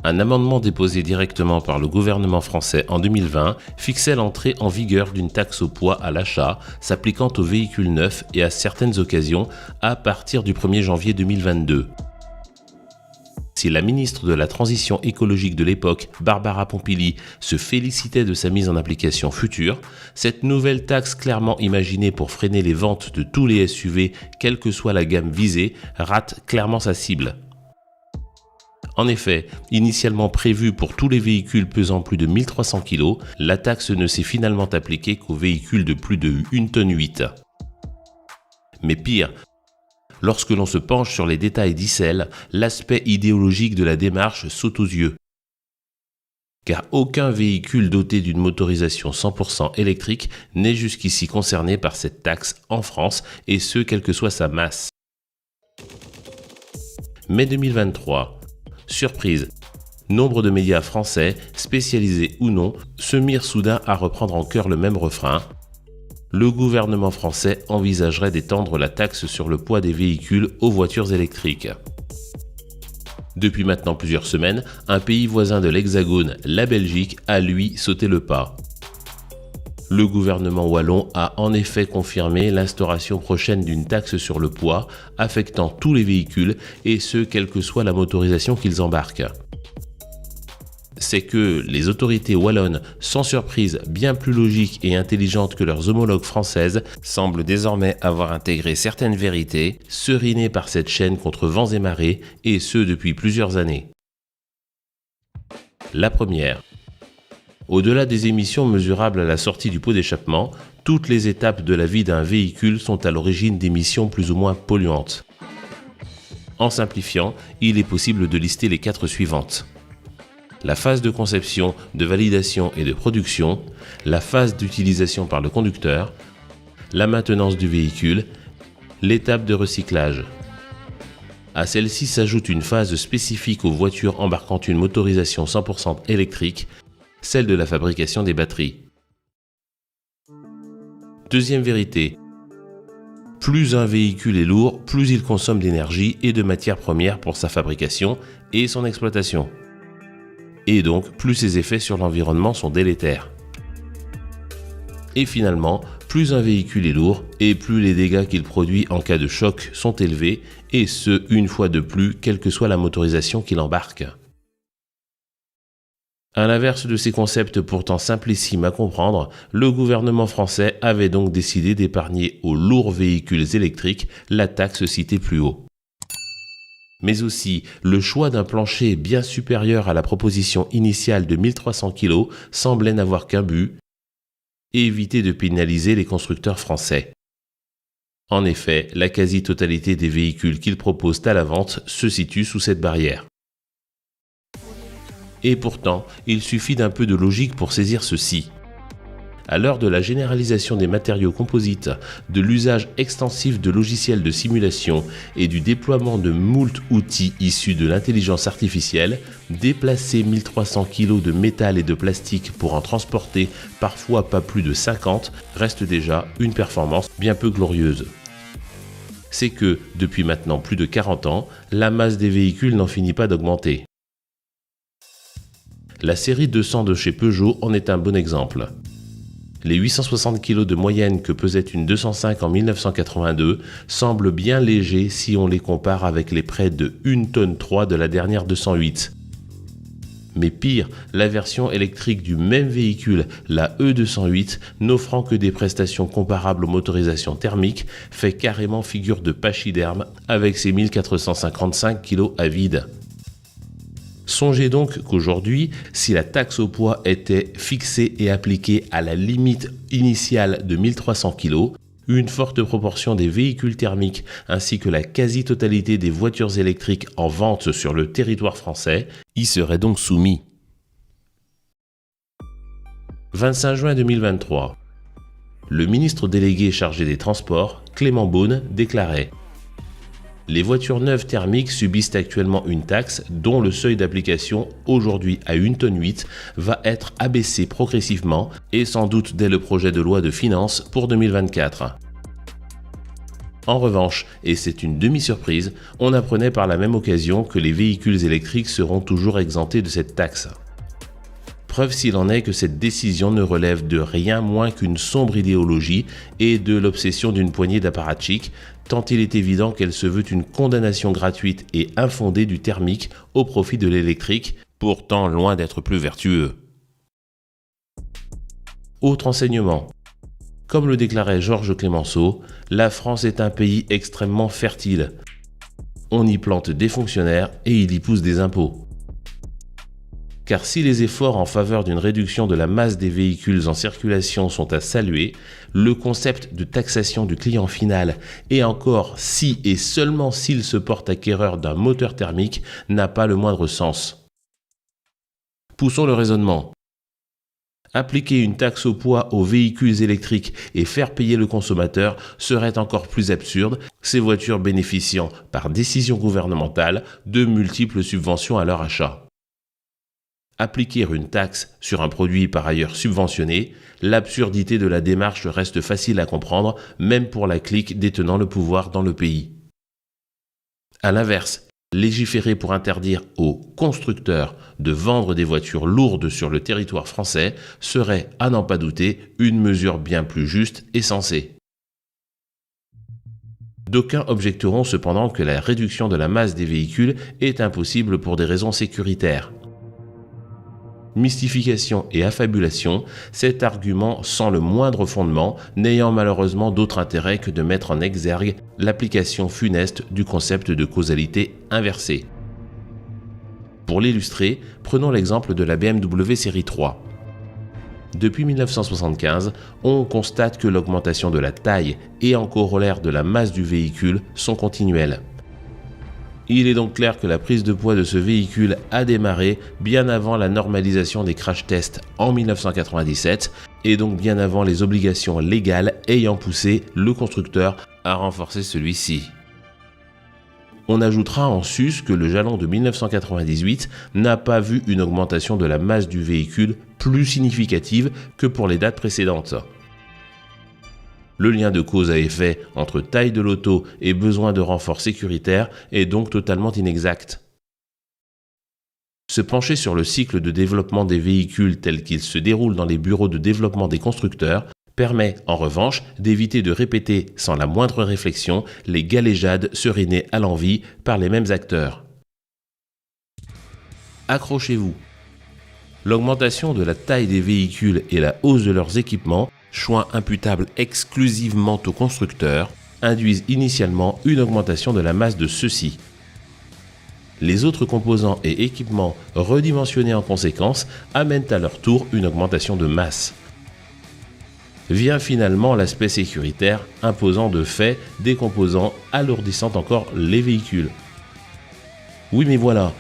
Un amendement déposé directement par le gouvernement français en 2020 fixait l'entrée en vigueur d'une taxe au poids à l'achat s'appliquant aux véhicules neufs et à certaines occasions à partir du 1er janvier 2022. Si la ministre de la Transition écologique de l'époque, Barbara Pompili, se félicitait de sa mise en application future, cette nouvelle taxe clairement imaginée pour freiner les ventes de tous les SUV, quelle que soit la gamme visée, rate clairement sa cible. En effet, initialement prévue pour tous les véhicules pesant plus de 1300 kg, la taxe ne s'est finalement appliquée qu'aux véhicules de plus de 1,8 tonne. Mais pire, lorsque l'on se penche sur les détails d'Icel, l'aspect idéologique de la démarche saute aux yeux. Car aucun véhicule doté d'une motorisation 100% électrique n'est jusqu'ici concerné par cette taxe en France, et ce, quelle que soit sa masse. Mai 2023. Surprise, nombre de médias français, spécialisés ou non, se mirent soudain à reprendre en chœur le même refrain. Le gouvernement français envisagerait d'étendre la taxe sur le poids des véhicules aux voitures électriques. Depuis maintenant plusieurs semaines, un pays voisin de l'Hexagone, la Belgique, a lui sauté le pas. Le gouvernement wallon a en effet confirmé l'instauration prochaine d'une taxe sur le poids affectant tous les véhicules et ce, quelle que soit la motorisation qu'ils embarquent. C'est que les autorités wallonnes, sans surprise bien plus logiques et intelligentes que leurs homologues françaises, semblent désormais avoir intégré certaines vérités, serinées par cette chaîne contre vents et marées, et ce depuis plusieurs années. La première. Au-delà des émissions mesurables à la sortie du pot d'échappement, toutes les étapes de la vie d'un véhicule sont à l'origine d'émissions plus ou moins polluantes. En simplifiant, il est possible de lister les 4 suivantes. La phase de conception, de validation et de production, la phase d'utilisation par le conducteur, la maintenance du véhicule, l'étape de recyclage. À celle-ci s'ajoute une phase spécifique aux voitures embarquant une motorisation 100% électrique, celle de la fabrication des batteries. Deuxième vérité. Plus un véhicule est lourd, plus il consomme d'énergie et de matières premières pour sa fabrication et son exploitation. Et donc, plus ses effets sur l'environnement sont délétères. Et finalement, plus un véhicule est lourd et plus les dégâts qu'il produit en cas de choc sont élevés, et ce, une fois de plus, quelle que soit la motorisation qu'il embarque. À l'inverse de ces concepts pourtant simplissimes à comprendre, le gouvernement français avait donc décidé d'épargner aux lourds véhicules électriques la taxe citée plus haut. Mais aussi, le choix d'un plancher bien supérieur à la proposition initiale de 1300 kg semblait n'avoir qu'un but, éviter de pénaliser les constructeurs français. En effet, la quasi-totalité des véhicules qu'ils proposent à la vente se situe sous cette barrière. Et pourtant, il suffit d'un peu de logique pour saisir ceci. À l'heure de la généralisation des matériaux composites, de l'usage extensif de logiciels de simulation et du déploiement de moult outils issus de l'intelligence artificielle, déplacer 1300 kg de métal et de plastique pour en transporter parfois pas plus de 50 reste déjà une performance bien peu glorieuse. C'est que, depuis maintenant plus de 40 ans, la masse des véhicules n'en finit pas d'augmenter. La série 200 de chez Peugeot en est un bon exemple. Les 860 kg de moyenne que pesait une 205 en 1982 semblent bien légers si on les compare avec les près de 1,3 tonne de la dernière 208. Mais pire, la version électrique du même véhicule, la E208, n'offrant que des prestations comparables aux motorisations thermiques, fait carrément figure de pachyderme avec ses 1455 kg à vide. Songez donc qu'aujourd'hui, si la taxe au poids était fixée et appliquée à la limite initiale de 1300 kg, une forte proportion des véhicules thermiques ainsi que la quasi-totalité des voitures électriques en vente sur le territoire français y seraient donc soumis. 25 juin 2023. Le ministre délégué chargé des Transports, Clément Beaune, déclarait: les voitures neuves thermiques subissent actuellement une taxe dont le seuil d'application, aujourd'hui à 1,8 tonne, va être abaissé progressivement et sans doute dès le projet de loi de finances pour 2024. En revanche, et c'est une demi-surprise, on apprenait par la même occasion que les véhicules électriques seront toujours exemptés de cette taxe. Preuve s'il en est que cette décision ne relève de rien moins qu'une sombre idéologie et de l'obsession d'une poignée d'apparatchiks, tant il est évident qu'elle se veut une condamnation gratuite et infondée du thermique au profit de l'électrique, pourtant loin d'être plus vertueux. Autre enseignement. Comme le déclarait Georges Clemenceau, la France est un pays extrêmement fertile. On y plante des fonctionnaires et il y pousse des impôts. Car si les efforts en faveur d'une réduction de la masse des véhicules en circulation sont à saluer, le concept de taxation du client final, et encore si et seulement s'il se porte acquéreur d'un moteur thermique, n'a pas le moindre sens. Poussons le raisonnement. Appliquer une taxe au poids aux véhicules électriques et faire payer le consommateur serait encore plus absurde, ces voitures bénéficiant, par décision gouvernementale, de multiples subventions à leur achat. Appliquer une taxe sur un produit par ailleurs subventionné, l'absurdité de la démarche reste facile à comprendre, même pour la clique détenant le pouvoir dans le pays. À l'inverse, légiférer pour interdire aux constructeurs de vendre des voitures lourdes sur le territoire français serait, à n'en pas douter, une mesure bien plus juste et sensée. D'aucuns objecteront cependant que la réduction de la masse des véhicules est impossible pour des raisons sécuritaires. Mystification et affabulation, cet argument sans le moindre fondement, n'ayant malheureusement d'autre intérêt que de mettre en exergue l'application funeste du concept de causalité inversée. Pour l'illustrer, prenons l'exemple de la BMW série 3. Depuis 1975, on constate que l'augmentation de la taille et en corollaire de la masse du véhicule sont continuelles. Il est donc clair que la prise de poids de ce véhicule a démarré bien avant la normalisation des crash tests en 1997 et donc bien avant les obligations légales ayant poussé le constructeur à renforcer celui-ci. On ajoutera en sus que le jalon de 1998 n'a pas vu une augmentation de la masse du véhicule plus significative que pour les dates précédentes. Le lien de cause à effet entre taille de l'auto et besoin de renfort sécuritaire est donc totalement inexact. Se pencher sur le cycle de développement des véhicules tel qu'il se déroule dans les bureaux de développement des constructeurs permet, en revanche, d'éviter de répéter sans la moindre réflexion les galéjades serinées à l'envi par les mêmes acteurs. Accrochez-vous. L'augmentation de la taille des véhicules et la hausse de leurs équipements, choix imputables exclusivement aux constructeurs, induisent initialement une augmentation de la masse de ceux-ci. Les autres composants et équipements redimensionnés en conséquence amènent à leur tour une augmentation de masse. Vient finalement l'aspect sécuritaire, imposant de fait des composants alourdissant encore les véhicules. Oui, mais voilà,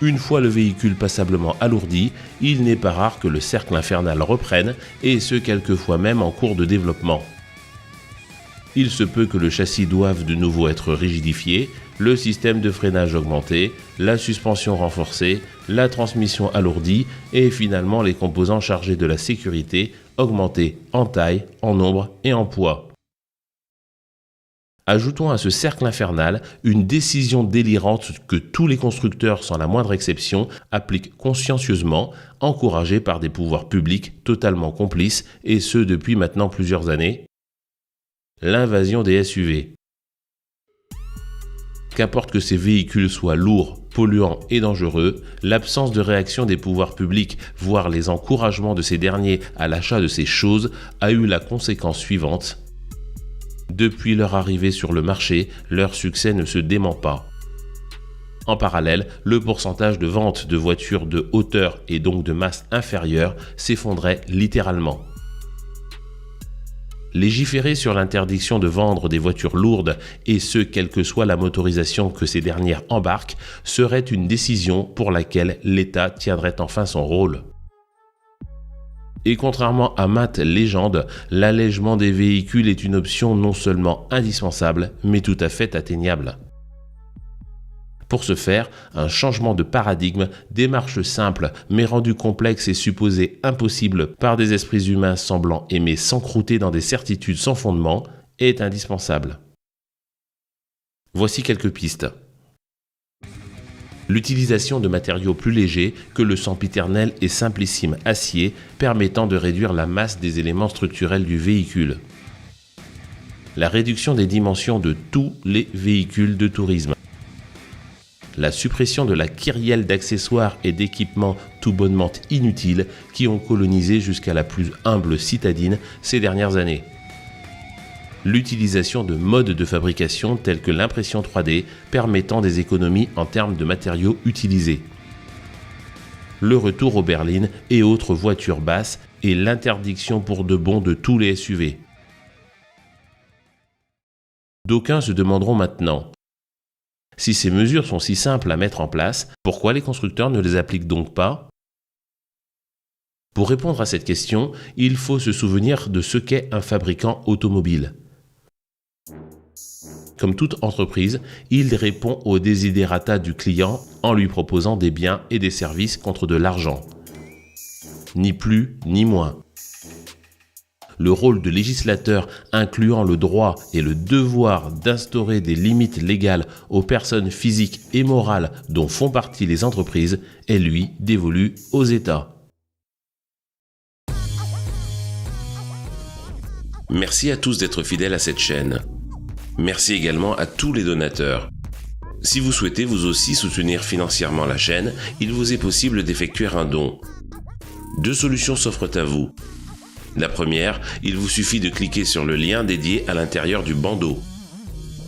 une fois le véhicule passablement alourdi, il n'est pas rare que le cercle infernal reprenne, et ce quelquefois même en cours de développement. Il se peut que le châssis doive de nouveau être rigidifié, le système de freinage augmenté, la suspension renforcée, la transmission alourdie et finalement les composants chargés de la sécurité augmentés en taille, en nombre et en poids. Ajoutons à ce cercle infernal une décision délirante que tous les constructeurs, sans la moindre exception, appliquent consciencieusement, encouragés par des pouvoirs publics totalement complices, et ce depuis maintenant plusieurs années. L'invasion des SUV. Qu'importe que ces véhicules soient lourds, polluants et dangereux, l'absence de réaction des pouvoirs publics, voire les encouragements de ces derniers à l'achat de ces choses, a eu la conséquence suivante. Depuis leur arrivée sur le marché, leur succès ne se dément pas. En parallèle, le pourcentage de vente de voitures de hauteur et donc de masse inférieure s'effondrait littéralement. Légiférer sur l'interdiction de vendre des voitures lourdes, et ce quelle que soit la motorisation que ces dernières embarquent, serait une décision pour laquelle l'État tiendrait enfin son rôle. Et contrairement à maintes légendes, l'allègement des véhicules est une option non seulement indispensable, mais tout à fait atteignable. Pour ce faire, un changement de paradigme, démarche simple mais rendue complexe et supposée impossible par des esprits humains semblant aimer s'encrouter dans des certitudes sans fondement, est indispensable. Voici quelques pistes. L'utilisation de matériaux plus légers que le sempiternel et simplissime acier permettant de réduire la masse des éléments structurels du véhicule. La réduction des dimensions de tous les véhicules de tourisme. La suppression de la kyrielle d'accessoires et d'équipements tout bonnement inutiles qui ont colonisé jusqu'à la plus humble citadine ces dernières années. L'utilisation de modes de fabrication tels que l'impression 3D permettant des économies en termes de matériaux utilisés. Le retour aux berlines et autres voitures basses et l'interdiction pour de bon de tous les SUV. D'aucuns se demanderont maintenant, si ces mesures sont si simples à mettre en place, pourquoi les constructeurs ne les appliquent donc pas ? Pour répondre à cette question, il faut se souvenir de ce qu'est un fabricant automobile. Comme toute entreprise, il répond aux desiderata du client en lui proposant des biens et des services contre de l'argent. Ni plus ni moins. Le rôle de législateur incluant le droit et le devoir d'instaurer des limites légales aux personnes physiques et morales dont font partie les entreprises est lui dévolu aux États. Merci à tous d'être fidèles à cette chaîne. Merci également à tous les donateurs. Si vous souhaitez vous aussi soutenir financièrement la chaîne, il vous est possible d'effectuer un don. Deux solutions s'offrent à vous. La première, il vous suffit de cliquer sur le lien dédié à l'intérieur du bandeau.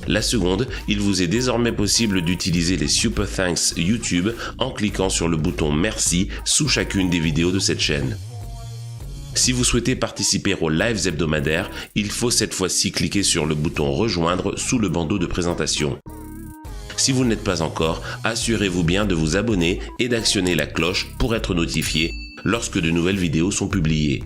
La seconde, il vous est désormais possible d'utiliser les Super Thanks YouTube en cliquant sur le bouton Merci sous chacune des vidéos de cette chaîne. Si vous souhaitez participer aux lives hebdomadaires, il faut cette fois-ci cliquer sur le bouton Rejoindre sous le bandeau de présentation. Si vous ne l'êtes pas encore, assurez-vous bien de vous abonner et d'actionner la cloche pour être notifié lorsque de nouvelles vidéos sont publiées.